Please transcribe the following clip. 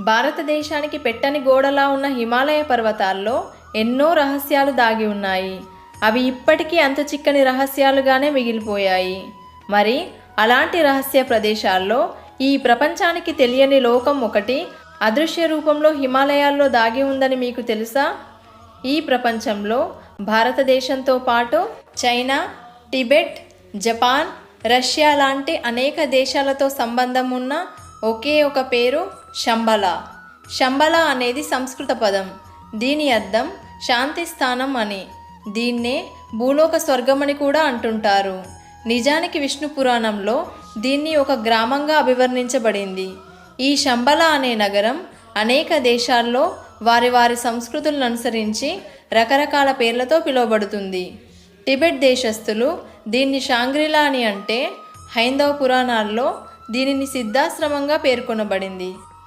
భారతదేశానికి పెట్టని గోడలా ఉన్న హిమాలయ పర్వతాల్లో ఎన్నో రహస్యాలు దాగి ఉన్నాయి. అవి ఇప్పటికీ అంతు చిక్కని రహస్యాలుగానే మిగిలిపోయాయి. మరి అలాంటి రహస్య ప్రదేశాల్లో ఈ ప్రపంచానికి తెలియని లోకం ఒకటి అదృశ్య రూపంలో హిమాలయాల్లో దాగి ఉందని మీకు తెలుసా? ఈ ప్రపంచంలో భారతదేశంతో పాటు చైనా, టిబెట్, జపాన్, రష్యా లాంటి అనేక దేశాలతో సంబంధం ఉన్న ఒకే ఒక పేరు శంబల. శంబల అనేది సంస్కృత పదం. దీని అర్థం శాంతి స్థానం అని. దీన్నే భూలోక స్వర్గమని కూడా అంటుంటారు. నిజానికి విష్ణు పురాణంలో దీన్ని ఒక గ్రామంగా అభివర్ణించబడింది. ఈ శంబల అనే నగరం అనేక దేశాల్లో వారి వారి సంస్కృతులను అనుసరించి రకరకాల పేర్లతో పిలువబడుతుంది. టిబెట్ దేశస్థులు దీన్ని షాంగ్రిలా అని అంటే, హైందవ పురాణాల్లో దీనిని సిద్ధాశ్రమంగా పేర్కొనబడింది.